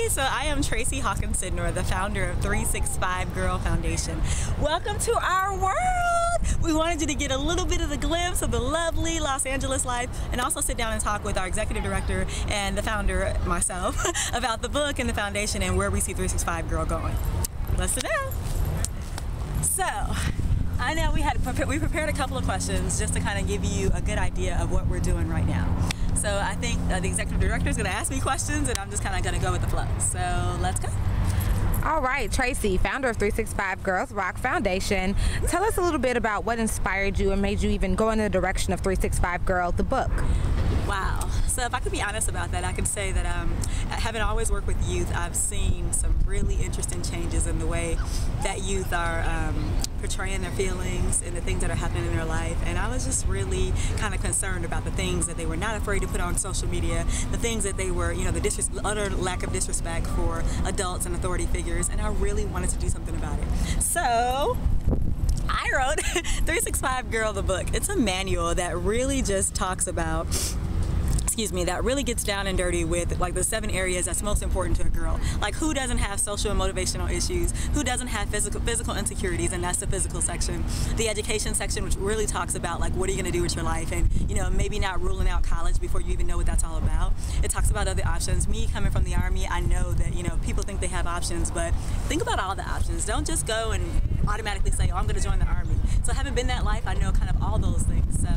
everybody. So I am Tracy Hawkins Sidnor, the founder of 365 Girl Foundation. Welcome to our world. We wanted you to get a little bit of the glimpse of the lovely Los Angeles life and also sit down and talk with our executive director and the founder, myself, about the book and the foundation and where we see 365 Girl going. Let's sit down. So, I know we prepared a couple of questions just to kind of give you a good idea of what we're doing right now. So I think the executive director is going to ask me questions and I'm just kind of going to go with the flow. So let's go. All right, Tracy, founder of 365 Girls Rock Foundation. Tell us a little bit about what inspired you and made you even go in the direction of 365 Girl, the book. Wow. So if I could be honest about that, I could say that having always worked with youth, I've seen some really interesting changes in the way that youth are portraying their feelings and the things that are happening in their life. And I was just really kind of concerned about the things that they were not afraid to put on social media, the things that they were, the utter lack of disrespect for adults and authority figures. And I really wanted to do something about it. So I wrote 365 Girl, the book. It's a manual that really just talks about that really gets down and dirty with like the 7 areas that's most important to a girl. Like who doesn't have social and motivational issues, who doesn't have physical insecurities, and that's the physical section. The education section, which really talks about like what are you going to do with your life, and maybe not ruling out college before you even know what that's all about. It talks about other options. Me coming from the Army, I know that people think they have options, but think about all the options. Don't just go and automatically say, oh, I'm going to join the Army. So having been that life, I know kind of all those things. So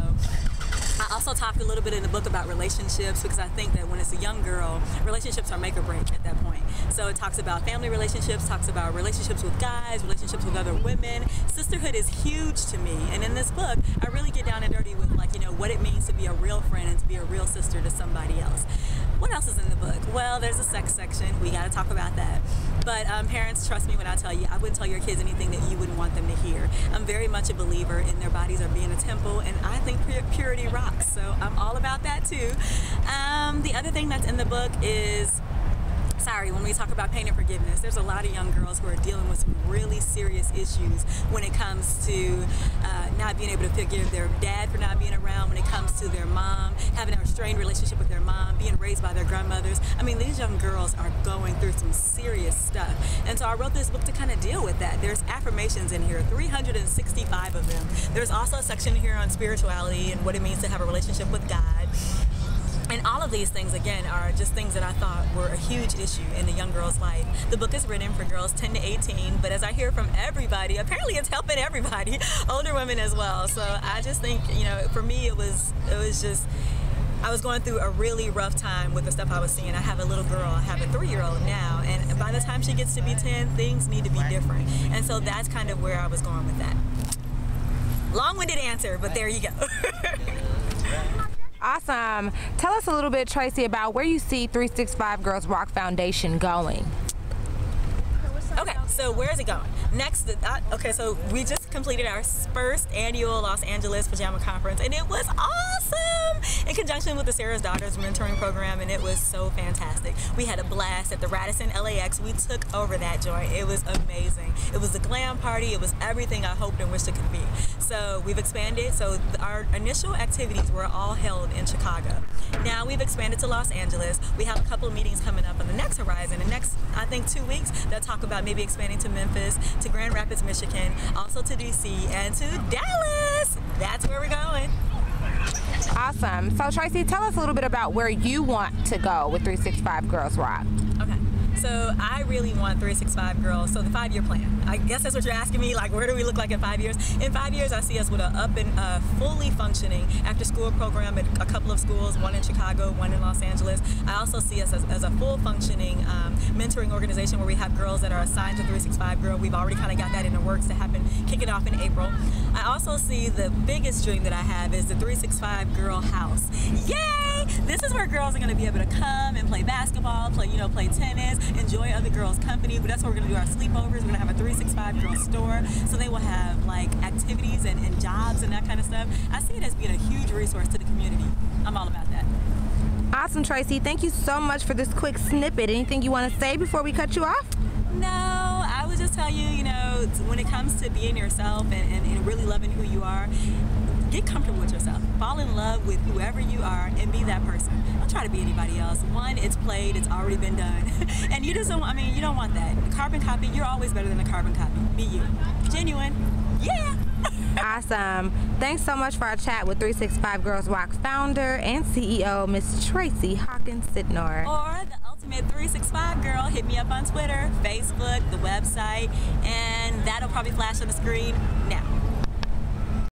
I also talked a little bit in the book about relationships because I think that when it's a young girl, relationships are make or break at that point. So it talks about family relationships, talks about relationships with guys, relationships with other women. Sisterhood is huge to me. And in this book, I really get down and dirty with what it means to be a real friend and to be a real sister to somebody else. What else is in the book? Well, there's a sex section. We got to talk about that. But parents, trust me when I tell you, I wouldn't tell your kids anything that you wouldn't want them to hear. I'm very much a believer in their bodies are being a temple, and I think purity rocks. So I'm all about that too. The other thing that's in the book is, when we talk about pain and forgiveness, there's a lot of young girls who are dealing with some really serious issues when it comes to not being able to forgive their dad for not being around, when it comes to their mom, having a restrained relationship with their mom, being raised by their grandmothers. I mean, these young girls are going through some serious stuff. And so I wrote this book to kind of deal with that. There's affirmations in here, 365 of them. There's also a section here on spirituality and what it means to have a relationship with God. And all of these things, again, are just things that I thought were a huge issue in a young girl's life. The book is written for girls 10 to 18, but as I hear from everybody, apparently it's helping everybody, older women as well. So I just think, for me, it was just, I was going through a really rough time with the stuff I was seeing. I have a little girl, I have a 3-year-old now, and by the time she gets to be 10, things need to be different. And so that's kind of where I was going with that. Long-winded answer, but there you go. Awesome. Tell us a little bit, Tracy, about where you see 365 Girls Rock Foundation going. Okay, so where is it going? Next, so we just completed our first annual Los Angeles Pajama Conference, and it was awesome in conjunction with the Sarah's Daughters mentoring program, and it was so fantastic. We had a blast at the Radisson LAX. We took over that joint. It was amazing. It was a glam party. It was everything I hoped and wished it could be. So we've expanded. So our initial activities were all held in Chicago. Now we've expanded to Los Angeles. We have a couple of meetings coming up on the next horizon, the next, I think, 2 weeks, that talk about maybe expanding to Memphis, to Grand Rapids, Michigan, also to DC, and to Dallas. That's where we're going. Awesome. So Tracy, tell us a little bit about where you want to go with 365 Girls Rock. Okay. So I really want 365 Girls, so the 5-year plan. I guess that's what you're asking me, like where do we look like in 5 years? In 5 years, I see us with a up and fully functioning after-school program at a couple of schools, one in Chicago, one in Los Angeles. I also see us as a full functioning mentoring organization where we have girls that are assigned to 365 Girl. We've already kind of got that in the works to happen, kick it off in April. I also see the biggest dream that I have is the 365 Girl House. Yay! This is where girls are going to be able to come and play basketball, play tennis, enjoy other girls' company. But that's where we're going to do our sleepovers. We're going to have a 365 Girl store, so they will have like activities and jobs and that kind of stuff. I see it as being a huge resource to the community. I'm all about that. Awesome, Tracy. Thank you so much for this quick snippet. Anything you want to say before we cut you off? No, I would just tell you, when it comes to being yourself and really loving who you are, get comfortable with yourself. Fall in love with whoever you are and be that person. Don't try to be anybody else. One, it's played, it's already been done. And you just don't, I mean, you don't want that. Carbon copy, you're always better than a carbon copy. Be you. Genuine. Yeah. Awesome. Thanks so much for our chat with 365 Girls Rock founder and CEO, Miss Tracy Hawkins Sydnor. Or the ultimate 365 girl, hit me up on Twitter, Facebook, the website, and that'll probably flash on the screen now.